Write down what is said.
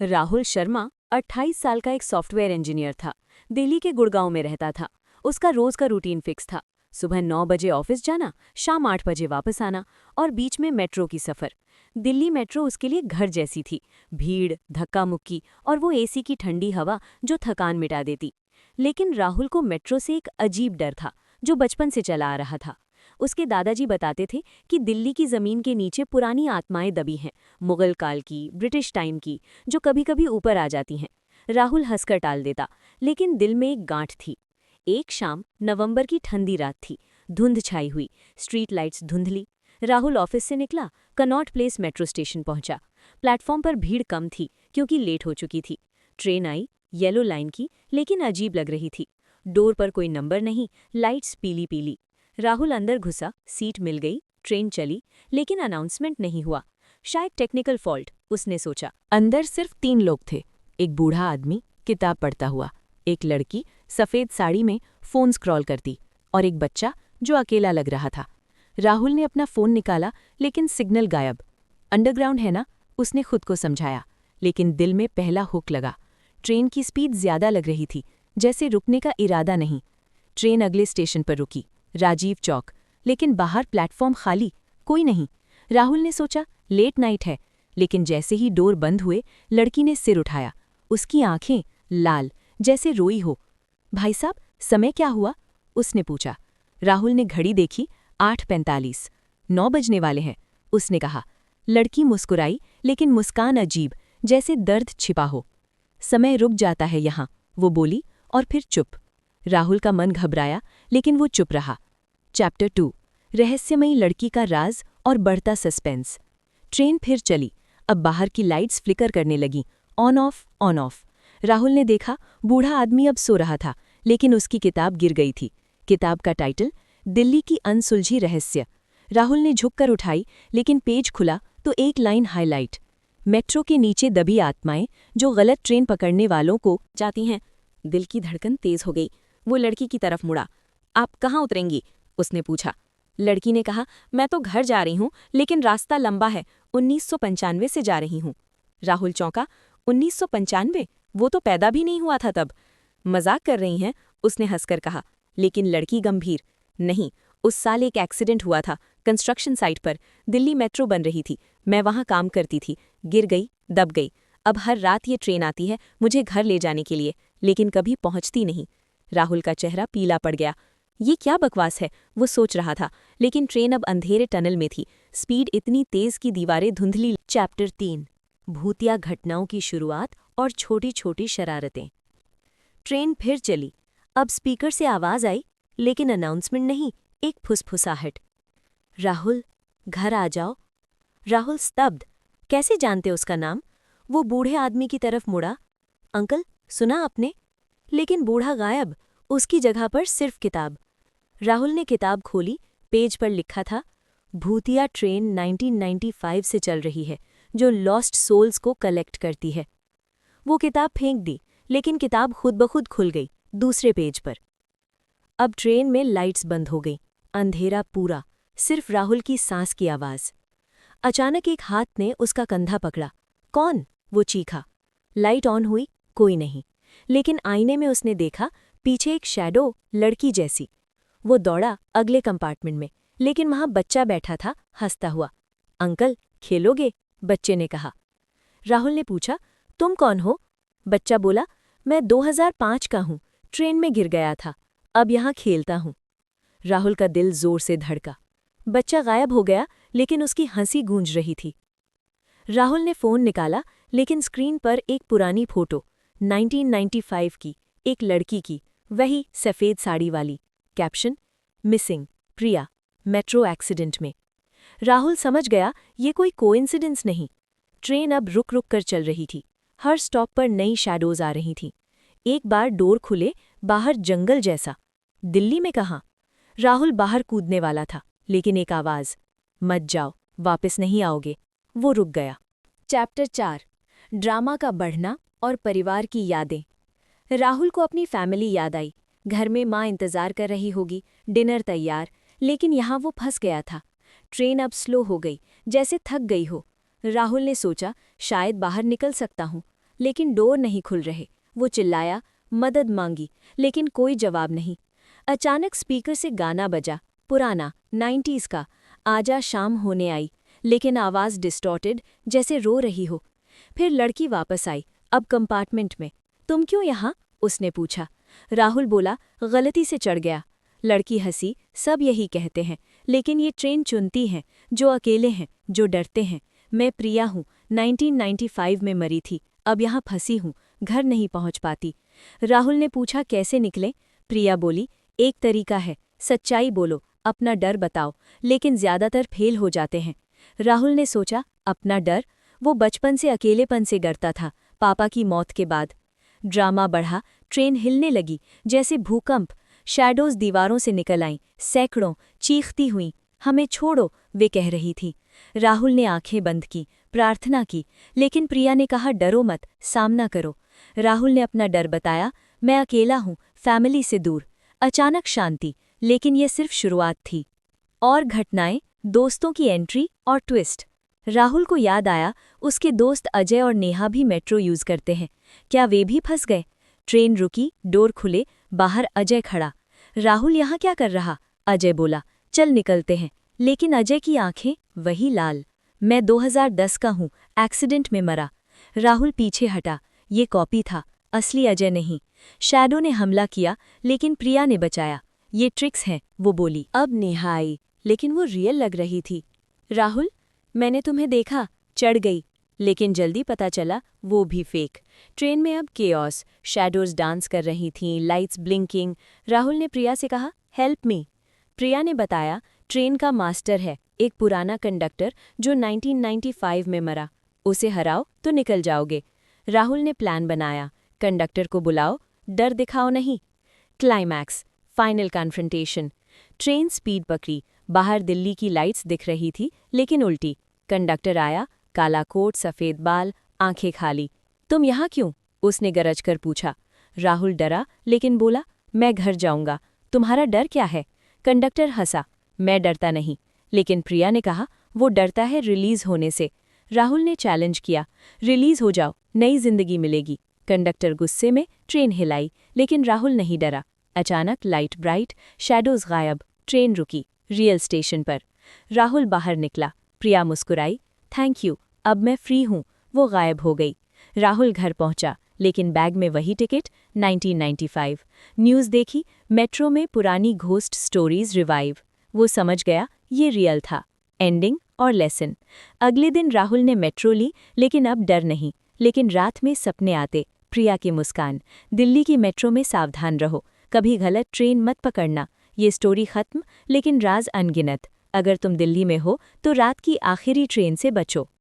राहुल शर्मा 28 साल का एक सॉफ्टवेयर इंजीनियर था। दिल्ली के गुड़गांव में रहता था। उसका रोज का रूटीन फिक्स था। सुबह 9 बजे ऑफिस जाना, शाम 8 बजे वापस आना और बीच में मेट्रो की सफ़र। दिल्ली मेट्रो उसके लिए घर जैसी थी। भीड़, धक्का मुक्की और वो एसी की ठंडी हवा जो थकान मिटा देती। लेकिन राहुल को मेट्रो से एक अजीब डर था जो बचपन से चला आ रहा था। उसके दादाजी बताते थे कि दिल्ली की ज़मीन के नीचे पुरानी आत्माएं दबी हैं, मुगल काल की, ब्रिटिश टाइम की, जो कभी कभी ऊपर आ जाती हैं। राहुल हंसकर टाल देता, लेकिन दिल में एक गांठ थी। एक शाम, नवंबर की ठंडी रात थी। धुंध छाई हुई, स्ट्रीट लाइट्स धुंधली। राहुल ऑफिस से निकला, कनॉट प्लेस मेट्रो स्टेशन पहुंचा। प्लेटफॉर्म पर भीड़ कम थी क्योंकि लेट हो चुकी थी। ट्रेन आई, येलो लाइन की, लेकिन अजीब लग रही थी। डोर पर कोई नंबर नहीं, लाइट्स पीली पीली। राहुल अंदर घुसा, सीट मिल गई, ट्रेन चली, लेकिन अनाउंसमेंट नहीं हुआ। शायद टेक्निकल फॉल्ट, उसने सोचा। अंदर सिर्फ 3 लोग थे। एक बूढ़ा आदमी किताब पढ़ता हुआ, एक लड़की सफ़ेद साड़ी में फ़ोन स्क्रॉल करती और एक बच्चा जो अकेला लग रहा था। राहुल ने अपना फ़ोन निकाला, लेकिन सिग्नल गायब। अंडरग्राउंड है ना, उसने खुद को समझाया, लेकिन दिल में पहला हुक लगा। ट्रेन की स्पीड ज़्यादा लग रही थी, जैसे रुकने का इरादा नहीं। ट्रेन अगले स्टेशन पर रुकी, राजीव चौक, लेकिन बाहर प्लेटफॉर्म खाली, कोई नहीं। राहुल ने सोचा लेट नाइट है, लेकिन जैसे ही डोर बंद हुए, लड़की ने सिर उठाया। उसकी आंखें लाल, जैसे रोई हो। भाई साहब, समय क्या हुआ? उसने पूछा। राहुल ने घड़ी देखी, 8:45, 9 बजने वाले हैं, उसने कहा। लड़की मुस्कुराई, लेकिन मुस्कान अजीब, जैसे दर्द छिपा हो। समय रुक जाता है यहाँ, वो बोली, और फिर चुप। राहुल का मन घबराया, लेकिन वो चुप रहा। चैप्टर 2, रहस्यमयी लड़की का राज और बढ़ता सस्पेंस। ट्रेन फिर चली। अब बाहर की लाइट्स फ्लिकर करने लगी, on off, on off. Rahul ने देखा, बूढ़ा आदमी अब सो रहा था, लेकिन उसकी किताब गिर गई थी। किताब का टाइटल, दिल्ली की अनसुलझी रहस्य। राहुल ने झुककर उठाई, लेकिन पेज खुला तो एक लाइन हाईलाइट। मेट्रो के नीचे दबी आत्माएं जो गलत ट्रेन पकड़ने वालों को जाती हैं। दिल की धड़कन तेज हो गई। वो लड़की की तरफ मुड़ा। आप कहाँ उतरेंगी? उसने पूछा। लड़की ने कहा, मैं तो घर जा रही हूँ, लेकिन रास्ता लंबा है, 1995 से जा रही हूँ। राहुल चौंका। 1995? वो तो पैदा भी नहीं हुआ था तब। मजाक कर रही हैं? उसने हंसकर कहा। लेकिन लड़की गंभीर। नहीं, उस साल एक एक्सीडेंट हुआ था, कंस्ट्रक्शन साइट पर। दिल्ली मेट्रो बन रही थी, मैं वहाँ काम करती थी। गिर गई, दब गई। अब हर रात ये ट्रेन आती है मुझे घर ले जाने के लिए, लेकिन कभी पहुँचती नहीं। राहुल का चेहरा पीला पड़ गया। ये क्या बकवास है, वो सोच रहा था, लेकिन ट्रेन अब अंधेरे टनल में थी। स्पीड इतनी तेज कि दीवारें धुंधली। चैप्टर 3, भूतिया घटनाओं की शुरुआत और छोटी छोटी शरारतें। ट्रेन फिर चली। अब स्पीकर से आवाज आई, लेकिन अनाउंसमेंट नहीं, एक फुसफुसाहट। राहुल, घर आ जाओ। राहुल स्तब्ध। कैसे जानते उसका नाम? वो बूढ़े आदमी की तरफ मुड़ा। अंकल, सुना आपने? लेकिन बूढ़ा गायब, उसकी जगह पर सिर्फ किताब। राहुल ने किताब खोली, पेज पर लिखा था, भूतिया ट्रेन 1995 से चल रही है, जो लॉस्ट सोल्स को कलेक्ट करती है। वो किताब फेंक दी, लेकिन किताब खुद ब खुद खुल गई, दूसरे पेज पर। अब ट्रेन में लाइट्स बंद हो गई, अंधेरा पूरा, सिर्फ राहुल की सांस की आवाज़। अचानक एक हाथ ने उसका कंधा पकड़ा। कौन? वो चीखा। लाइट ऑन हुई, कोई नहीं, लेकिन आईने में उसने देखा, पीछे एक शैडो, लड़की जैसी। वो दौड़ा अगले कंपार्टमेंट में, लेकिन वहाँ बच्चा बैठा था, हंसता हुआ। अंकल, खेलोगे? बच्चे ने कहा। राहुल ने पूछा, तुम कौन हो? बच्चा बोला, मैं 2005 का हूँ, ट्रेन में गिर गया था, अब यहाँ खेलता हूँ। राहुल का दिल जोर से धड़का। बच्चा गायब हो गया, लेकिन उसकी हंसी गूंज रही थी। राहुल ने फ़ोन निकाला, लेकिन स्क्रीन पर एक पुरानी फोटो, 1995 की, एक लड़की की, वही सफ़ेद साड़ी वाली। कैप्शन, मिसिंग, प्रिया, मेट्रो एक्सीडेंट में। राहुल समझ गया ये कोई कोइंसिडेंस नहीं। ट्रेन अब रुक रुक कर चल रही थी, हर स्टॉप पर नई शैडोज आ रही थीं। एक बार डोर खुले, बाहर जंगल जैसा। दिल्ली में कहाँ? राहुल बाहर कूदने वाला था, लेकिन एक आवाज़, मत जाओ, वापस नहीं आओगे। वो रुक गया। चैप्टर 4, ड्रामा का बढ़ना और परिवार की यादें। राहुल को अपनी फैमिली याद आई। घर में माँ इंतज़ार कर रही होगी, डिनर तैयार, लेकिन यहाँ वो फंस गया था। ट्रेन अब स्लो हो गई, जैसे थक गई हो। राहुल ने सोचा, शायद बाहर निकल सकता हूँ, लेकिन डोर नहीं खुल रहे। वो चिल्लाया, मदद मांगी, लेकिन कोई जवाब नहीं। अचानक स्पीकर से गाना बजा, पुराना 90s का, आजा शाम होने आई, लेकिन आवाज़ डिस्टॉर्टेड, जैसे रो रही हो। फिर लड़की वापस आई, अब कंपार्टमेंट में। तुम क्यों यहाँ? उसने पूछा। राहुल बोला, गलती से चढ़ गया। लड़की हंसी, सब यही कहते हैं, लेकिन ये ट्रेन चुनती हैं, जो अकेले हैं, जो डरते हैं। मैं प्रिया हूँ, 1995 में मरी थी, अब यहाँ फंसी हूँ, घर नहीं पहुँच पाती। राहुल ने पूछा, कैसे निकले? प्रिया बोली, एक तरीका है, सच्चाई बोलो, अपना डर बताओ, लेकिन ज्यादातर फेल हो जाते हैं। राहुल ने सोचा, अपना डर? वो बचपन से अकेलेपन से डरता था, पापा की मौत के बाद। ड्रामा बढ़ा, ट्रेन हिलने लगी, जैसे भूकंप। शैडोज दीवारों से निकल आईं, सैकड़ों, चीखती हुईं। हमें छोड़ो, वे कह रही थी। राहुल ने आंखें बंद की, प्रार्थना की, लेकिन प्रिया ने कहा, डरो मत, सामना करो। राहुल ने अपना डर बताया, मैं अकेला हूँ, फैमिली से दूर। अचानक शांति, लेकिन यह सिर्फ शुरुआत थी। और घटनाएं, दोस्तों की एंट्री और ट्विस्ट। राहुल को याद आया, उसके दोस्त अजय और नेहा भी मेट्रो यूज करते हैं। क्या वे भी फंस गए? ट्रेन रुकी, डोर खुले, बाहर अजय खड़ा। राहुल यहाँ क्या कर रहा? अजय बोला, चल निकलते हैं। लेकिन अजय की आंखें वही लाल। मैं 2010 का हूँ, एक्सीडेंट में मरा। राहुल पीछे हटा, ये कॉपी था, असली अजय नहीं। शैडो ने हमला किया, लेकिन प्रिया ने बचाया। ये ट्रिक्स हैं, वो बोली। अब नेहा आई, लेकिन वो रियल लग रही थी। राहुल, मैंने तुम्हें देखा, चढ़ गई, लेकिन जल्दी पता चला वो भी फेक। ट्रेन में अब केओस, शैडोज डांस कर रही थीं, लाइट्स ब्लिंकिंग। राहुल ने प्रिया से कहा, हेल्प मी। प्रिया ने बताया, ट्रेन का मास्टर है, एक पुराना कंडक्टर जो 1995 में मरा। उसे हराओ तो निकल जाओगे। राहुल ने प्लान बनाया, कंडक्टर को बुलाओ, डर दिखाओ नहीं। Climax, final confrontation. Train speed पकड़ी, बाहर दिल्ली की लाइट्स दिख रही थी, लेकिन उल्टी। कंडक्टर आया, काला कोट, सफ़ेद बाल, आंखें खाली। तुम यहाँ क्यों? उसने गरज कर पूछा। राहुल डरा, लेकिन बोला, मैं घर जाऊंगा। तुम्हारा डर क्या है? कंडक्टर हंसा, मैं डरता नहीं। लेकिन प्रिया ने कहा, वो डरता है रिलीज होने से। राहुल ने चैलेंज किया, रिलीज हो जाओ, नई जिंदगी मिलेगी। कंडक्टर गुस्से में ट्रेन हिलाई, लेकिन राहुल नहीं डरा। अचानक लाइट ब्राइट, शैडोज गायब, ट्रेन रुकी, रियल स्टेशन पर। राहुल बाहर निकला, प्रिया मुस्कुराई, थैंक यू, अब मैं फ्री हूँ। वो गायब हो गई। राहुल घर पहुंचा, लेकिन बैग में वही टिकट, 1995। न्यूज़ देखी, मेट्रो में पुरानी घोस्ट स्टोरीज रिवाइव। वो समझ गया, ये रियल था। एंडिंग और लेसन। अगले दिन राहुल ने मेट्रो ली, लेकिन अब डर नहीं। लेकिन रात में सपने आते, प्रिया की मुस्कान। दिल्ली की मेट्रो में सावधान रहो, कभी गलत ट्रेन मत पकड़ना। ये स्टोरी खत्म, लेकिन राज अनगिनत। अगर तुम दिल्ली में हो तो रात की आखिरी ट्रेन से बचो।